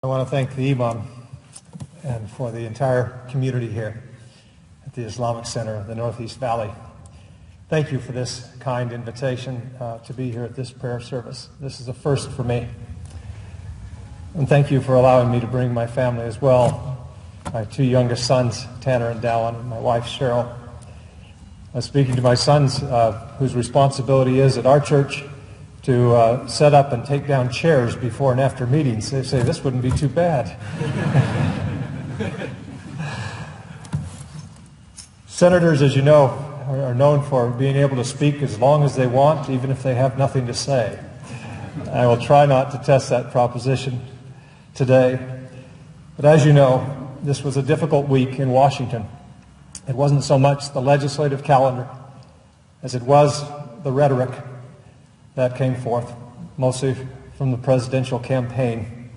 I want to thank the Imam and for the entire community here at the Islamic Center of the Northeast Valley. Thank you for this kind invitation to be here at this prayer service. This is a first for me. And thank you for allowing me to bring my family as well, my two youngest sons, Tanner and Dallin, and my wife, Cheryl. I was speaking to my sons, whose responsibility is at our church to set up and take down chairs before and after meetings. They say, this wouldn't be too bad. Senators, as you know, are known for being able to speak as long as they want, even if they have nothing to say. I will try not to test that proposition today. But as you know, this was a difficult week in Washington. It wasn't so much the legislative calendar as it was the rhetoric that came forth, mostly from the presidential campaign,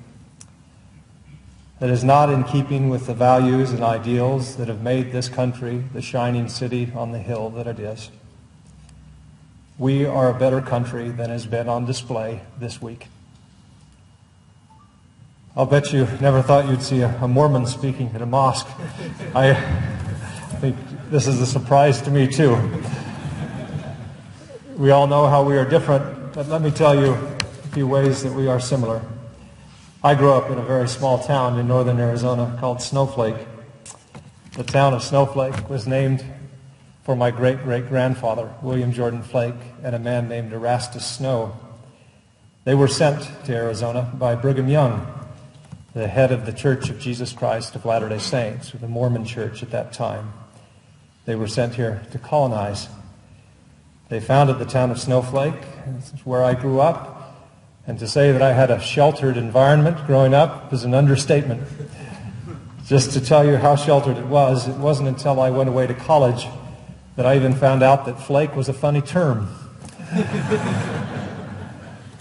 that is not in keeping with the values and ideals that have made this country the shining city on the hill that it is. We are a better country than has been on display this week. I'll bet you never thought you'd see a Mormon speaking at a mosque. I think this is a surprise to me too. We all know how we are different, but let me tell you a few ways that we are similar. I grew up in a very small town in northern Arizona called Snowflake. The town of Snowflake was named for my great-great-grandfather, William Jordan Flake, and a man named Erastus Snow. They were sent to Arizona by Brigham Young, the head of the Church of Jesus Christ of Latter-day Saints, or the Mormon Church at that time. They were sent here to colonize. They founded the town of Snowflake. This is where I grew up. And to say that I had a sheltered environment growing up is an understatement. Just to tell you how sheltered it wasn't until I went away to college that I even found out that flake was a funny term.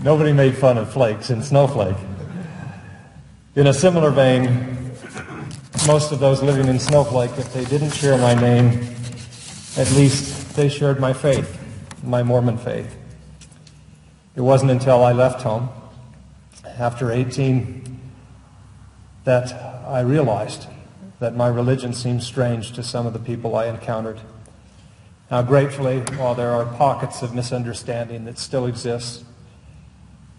Nobody made fun of flakes in Snowflake. In a similar vein, most of those living in Snowflake, if they didn't share my name, at least they shared my faith, my Mormon faith. It wasn't until I left home, after 18, that I realized that my religion seemed strange to some of the people I encountered. Now, gratefully, while there are pockets of misunderstanding that still exist,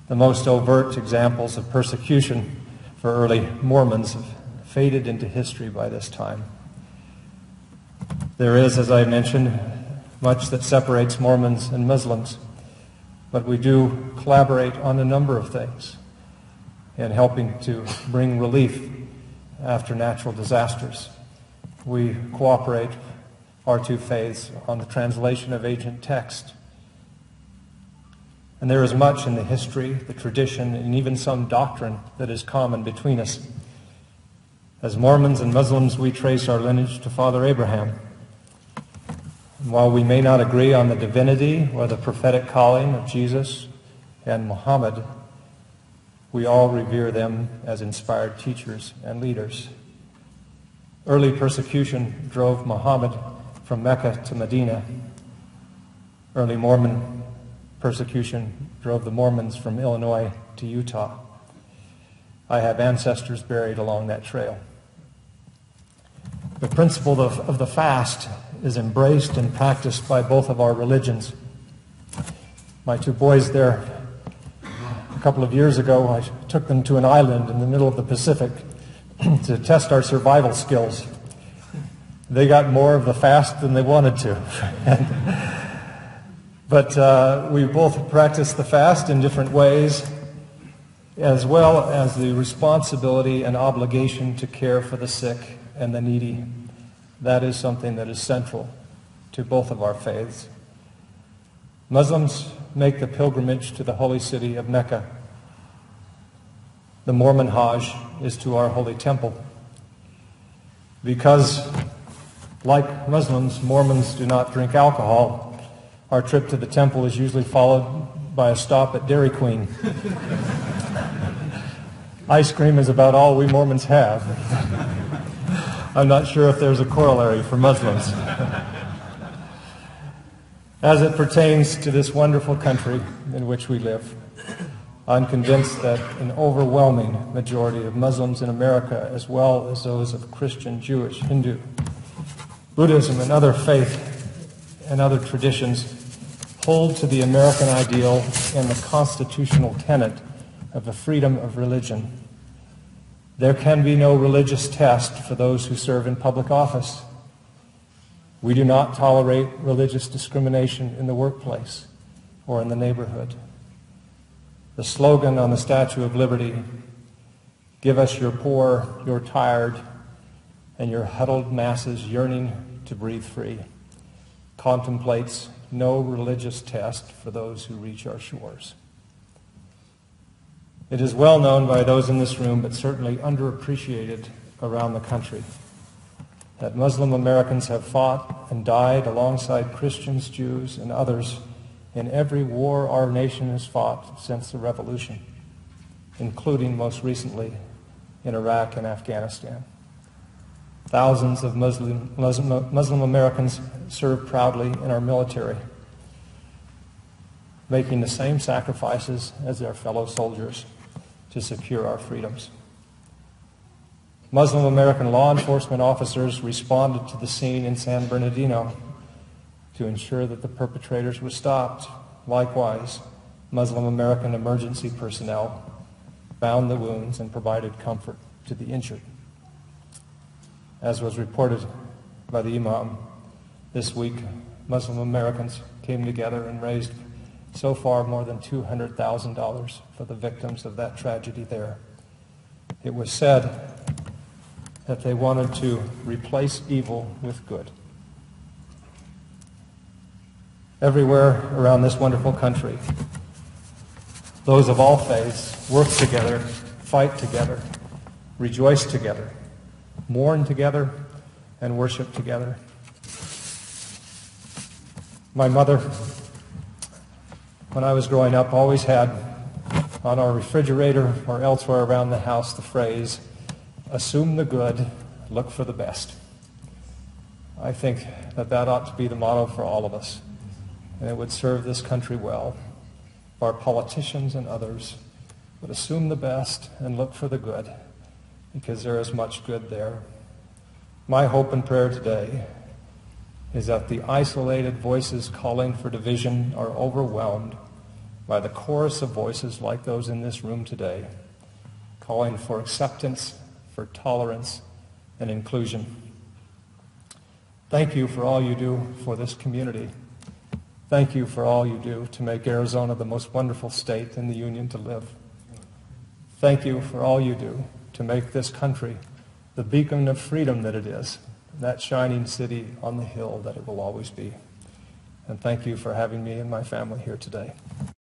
the most overt examples of persecution for early Mormons have faded into history by this time. There is, as I mentioned, much that separates Mormons and Muslims, but we do collaborate on a number of things in helping to bring relief after natural disasters. We cooperate, our two faiths, on the translation of ancient text. And there is much in the history, the tradition, and even some doctrine that is common between us. As Mormons and Muslims, we trace our lineage to Father Abraham. And while we may not agree on the divinity or the prophetic calling of Jesus and Muhammad, we all revere them as inspired teachers and leaders. Early persecution drove Muhammad from Mecca to Medina. Early Mormon persecution drove the Mormons from Illinois to Utah. I have ancestors buried along that trail. The principle of the fast is embraced and practiced by both of our religions. My two boys there, a couple of years ago, I took them to an island in the middle of the Pacific to test our survival skills. They got more of the fast than they wanted to. But we both practice the fast in different ways, as well as the responsibility and obligation to care for the sick and the needy. That is something that is central to both of our faiths. Muslims make the pilgrimage to the holy city of Mecca. The Mormon Hajj is to our holy temple. Because, like Muslims, Mormons do not drink alcohol, our trip to the temple is usually followed by a stop at Dairy Queen. Ice cream is about all we Mormons have. I'm not sure if there's a corollary for Muslims. As it pertains to this wonderful country in which we live, I'm convinced that an overwhelming majority of Muslims in America, as well as those of Christian, Jewish, Hindu, Buddhism, and other faith and other traditions, hold to the American ideal and the constitutional tenet of the freedom of religion. There can be no religious test for those who serve in public office. We do not tolerate religious discrimination in the workplace or in the neighborhood. The slogan on the Statue of Liberty, "Give us your poor, your tired, and your huddled masses yearning to breathe free," contemplates no religious test for those who reach our shores. It is well known by those in this room, but certainly underappreciated around the country, that Muslim Americans have fought and died alongside Christians, Jews, and others in every war our nation has fought since the Revolution, including most recently in Iraq and Afghanistan. Thousands of Muslim Americans serve proudly in our military, making the same sacrifices as their fellow soldiers to secure our freedoms. Muslim American law enforcement officers responded to the scene in San Bernardino to ensure that the perpetrators were stopped. Likewise, Muslim American emergency personnel bound the wounds and provided comfort to the injured. As was reported by the Imam this week, Muslim Americans came together and raised so far more than $200,000 for the victims of that tragedy there. It was said that they wanted to replace evil with good. Everywhere around this wonderful country, those of all faiths work together, fight together, rejoice together, mourn together, and worship together. My mother, when I was growing up, always had on our refrigerator or elsewhere around the house the phrase, "Assume the good, look for the best." I think that that ought to be the motto for all of us, and it would serve this country well. Our politicians and others would assume the best and look for the good, because there is much good there. My hope and prayer today is that the isolated voices calling for division are overwhelmed by the chorus of voices like those in this room today, calling for acceptance, for tolerance, and inclusion. Thank you for all you do for this community. Thank you for all you do to make Arizona the most wonderful state in the Union to live. Thank you for all you do to make this country the beacon of freedom that it is, that shining city on the hill that it will always be. And thank you for having me and my family here today.